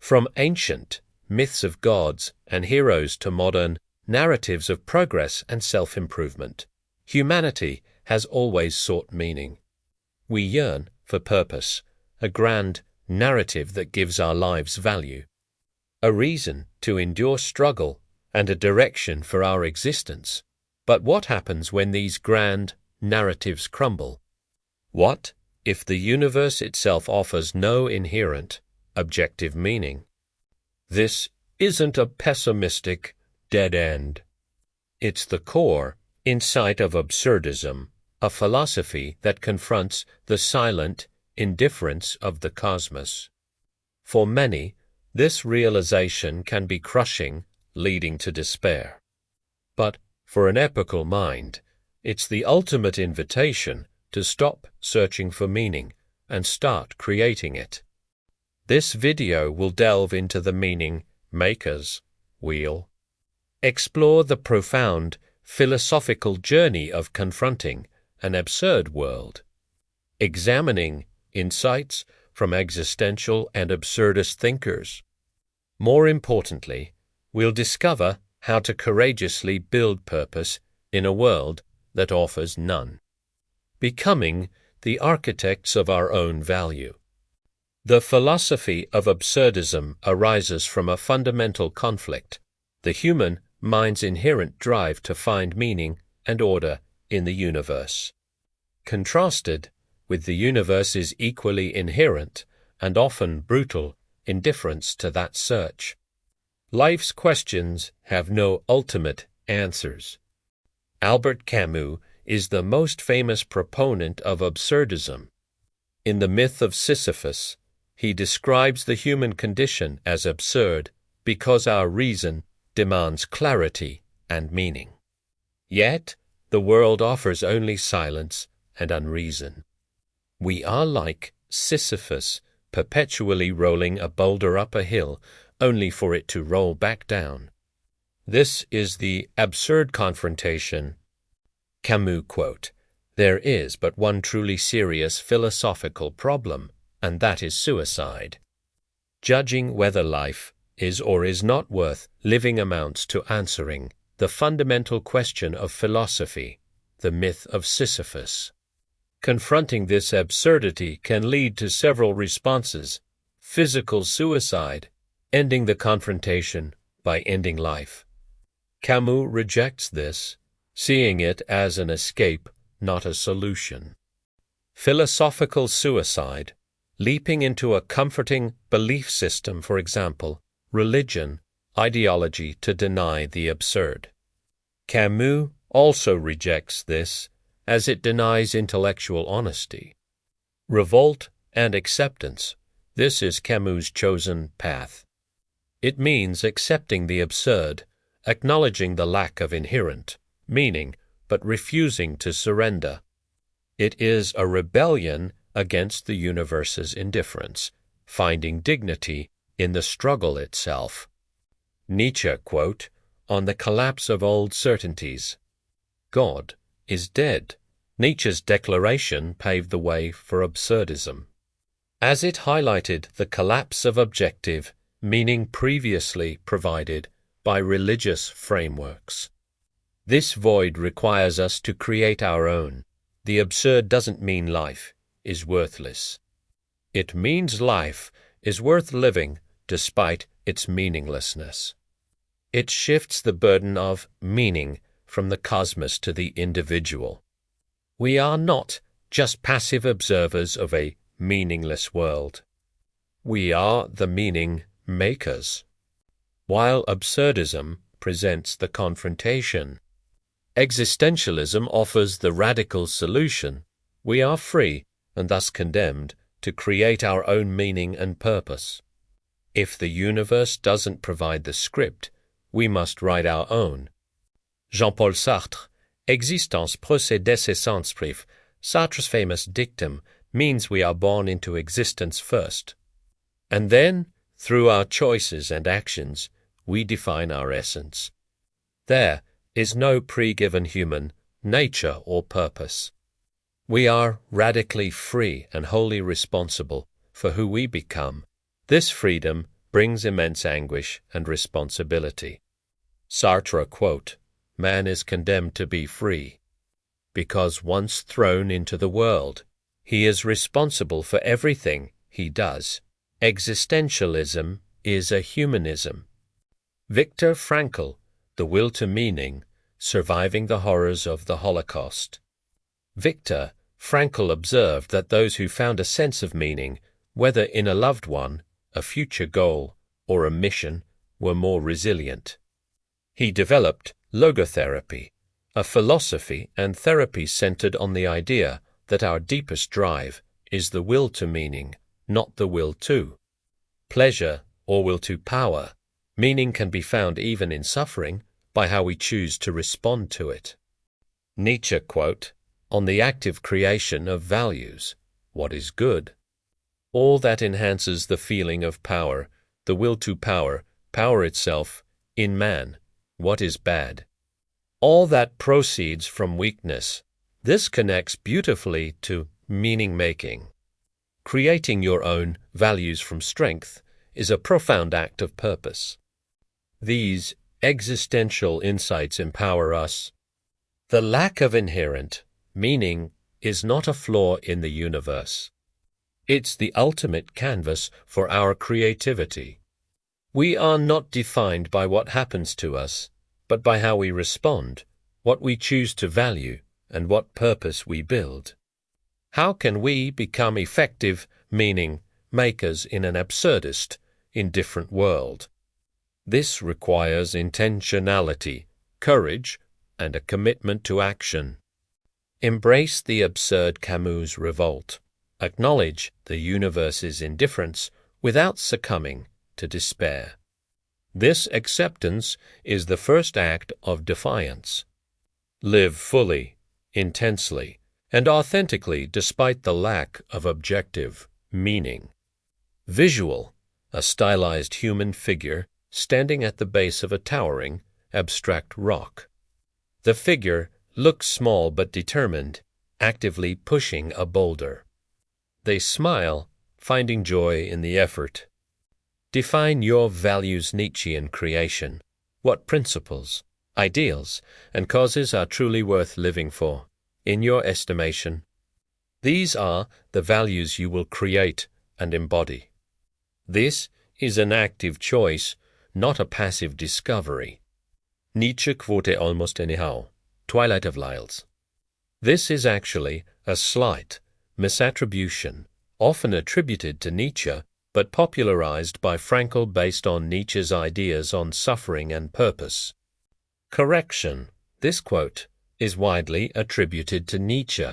From ancient myths of gods and heroes to modern narratives of progress and self-improvement, humanity has always sought meaning. We yearn for purpose, a grand narrative that gives our lives value, a reason to endure struggle, and a direction for our existence. But what happens when these grand narratives crumble? What if the universe itself offers no inherent, objective meaning? This isn't a pessimistic dead end. It's the core insight of absurdism, a philosophy that confronts the silent indifference of the cosmos. For many, this realization can be crushing, leading to despair. But for an epical mind, it's the ultimate invitation to stop searching for meaning and start creating it. This video will delve into the meaning maker's wheel, explore the profound philosophical journey of confronting an absurd world, examining insights from existential and absurdist thinkers. More importantly, we'll discover how to courageously build purpose in a world that offers none. Becoming the architects of our own value. The philosophy of absurdism arises from a fundamental conflict, the human mind's inherent drive to find meaning and order in the universe. Contrasted with the universe's equally inherent and often brutal indifference to that search. Life's questions have no ultimate answers. Albert Camus is the most famous proponent of absurdism. In the myth of Sisyphus, he describes the human condition as absurd because our reason demands clarity and meaning. Yet, the world offers only silence and unreason. We are like Sisyphus, perpetually rolling a boulder up a hill, only for it to roll back down. This is the absurd confrontation. Camus quote, "There is but one truly serious philosophical problem, and that is suicide. Judging whether life is or is not worth living amounts to answering the fundamental question of philosophy, the myth of Sisyphus. Confronting this absurdity can lead to several responses: physical suicide, ending the confrontation by ending life. Camus rejects this, seeing it as an escape, not a solution. Philosophical suicide, leaping into a comforting belief system, for example, religion, ideology, to deny the absurd. Camus also rejects this, as it denies intellectual honesty. Revolt and acceptance, this is Camus' chosen path. It means accepting the absurd, acknowledging the lack of inherent meaning, but refusing to surrender. It is a rebellion against the universe's indifference, finding dignity in the struggle itself. Nietzsche quote, on the collapse of old certainties, "God is dead." Nietzsche's declaration paved the way for absurdism, as it highlighted the collapse of objective meaning previously provided by religious frameworks. This void requires us to create our own. The absurd doesn't mean life is worthless. It means life is worth living despite its meaninglessness. It shifts the burden of meaning from the cosmos to the individual. We are not just passive observers of a meaningless world. We are the meaning makers. While absurdism presents the confrontation, existentialism offers the radical solution. We are free, and thus condemned, to create our own meaning and purpose. If the universe doesn't provide the script, we must write our own. Jean-Paul Sartre, Existence procède ses sens prive. Sartre's famous dictum means we are born into existence first. And then, through our choices and actions, we define our essence. There is no pre-given human nature or purpose. We are radically free and wholly responsible for who we become. This freedom brings immense anguish and responsibility. Sartre quote, "Man is condemned to be free, because once thrown into the world, he is responsible for everything he does. Existentialism is a humanism." Viktor Frankl, The Will to Meaning, Surviving the Horrors of the Holocaust. Viktor Frankl observed that those who found a sense of meaning, whether in a loved one, a future goal, or a mission, were more resilient. He developed logotherapy, a philosophy and therapy centered on the idea that our deepest drive is the will to meaning, not the will to pleasure or will to power. Meaning can be found even in suffering by how we choose to respond to it. Nietzsche quote, "On the active creation of values, what is good? All that enhances the feeling of power, the will to power, power itself, in man, what is bad? All that proceeds from weakness." This connects beautifully to meaning-making. Creating your own values from strength is a profound act of purpose. These existential insights empower us. The lack of inherent meaning is not a flaw in the universe. It's the ultimate canvas for our creativity. We are not defined by what happens to us, but by how we respond, what we choose to value, and what purpose we build. How can we become effective meaning makers in an absurdist, indifferent world? This requires intentionality, courage, and a commitment to action. Embrace the absurd Camus' revolt. Acknowledge the universe's indifference without succumbing to despair. This acceptance is the first act of defiance. Live fully, intensely, and authentically despite the lack of objective meaning. Visual, a stylized human figure standing at the base of a towering, abstract rock. The figure looks small but determined, actively pushing a boulder. They smile, finding joy in the effort. Define your values' Nietzschean creation. What principles, ideals, and causes are truly worth living for, in your estimation? These are the values you will create and embody. This is an active choice, not a passive discovery. Nietzsche quote almost anyhow, Twilight of Lyles. This is actually a slight misattribution, often attributed to Nietzsche, but popularized by Frankl based on Nietzsche's ideas on suffering and purpose. Correction: this quote is widely attributed to Nietzsche,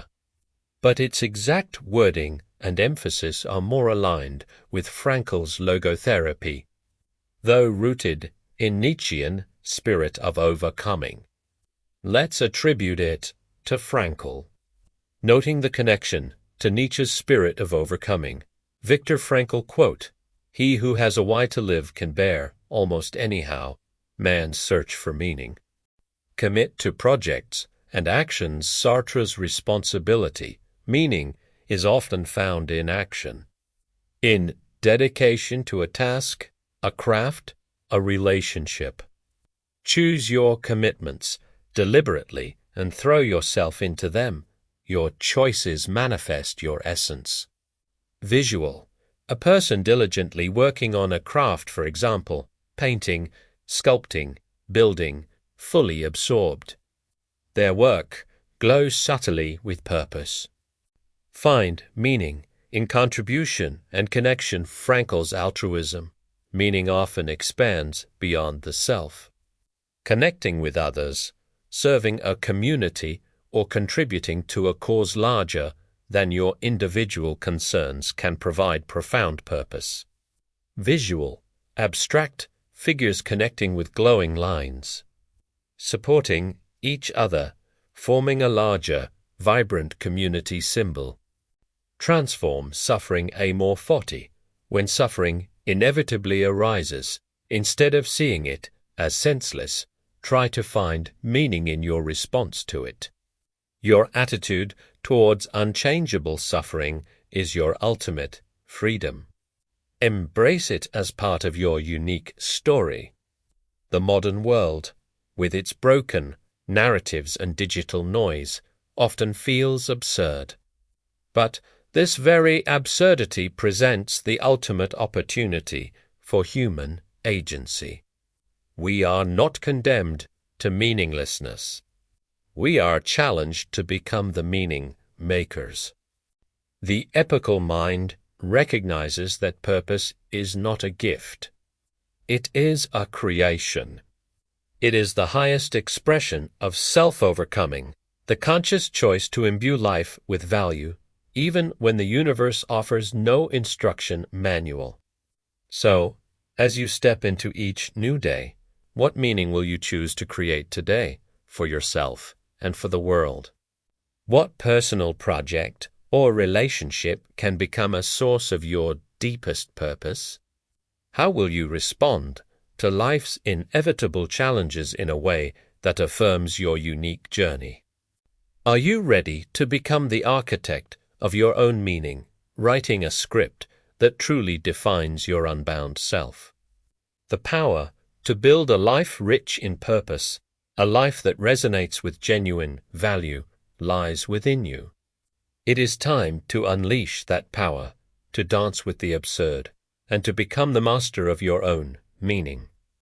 but its exact wording and emphasis are more aligned with Frankl's logotherapy, though rooted in Nietzschean spirit of overcoming. Let's attribute it to Frankl. Noting the connection to Nietzsche's spirit of overcoming, Viktor Frankl quote, "He who has a why to live can bear, almost anyhow, man's search for meaning. Commit to projects and actions Sartre's responsibility. Meaning is often found in action. In dedication to a task, a craft, a relationship. Choose your commitments deliberately and throw yourself into them. Your choices manifest your essence." Visual: a person diligently working on a craft, for example, painting, sculpting, building, fully absorbed. Their work glows subtly with purpose. Find meaning in contribution and connection. Frankl's altruism. Meaning often expands beyond the self. Connecting with others, serving a community, or contributing to a cause larger than your individual concerns can provide profound purpose. Visual: abstract figures connecting with glowing lines. Supporting each other, forming a larger, vibrant community symbol. Transform suffering amor fati. When suffering inevitably arises, instead of seeing it as senseless, try to find meaning in your response to it. Your attitude towards unchangeable suffering is your ultimate freedom. Embrace it as part of your unique story. The modern world, with its broken narratives and digital noise, often feels absurd. But this very absurdity presents the ultimate opportunity for human agency. We are not condemned to meaninglessness. We are challenged to become the meaning makers. The epical mind recognizes that purpose is not a gift. It is a creation. It is the highest expression of self-overcoming, the conscious choice to imbue life with value, even when the universe offers no instruction manual. So, as you step into each new day, what meaning will you choose to create today for yourself and for the world? What personal project or relationship can become a source of your deepest purpose? How will you respond to life's inevitable challenges in a way that affirms your unique journey? Are you ready to become the architect of your own meaning, writing a script that truly defines your unbound self? The power to build a life rich in purpose, a life that resonates with genuine value, lies within you. It is time to unleash that power, to dance with the absurd, and to become the master of your own meaning.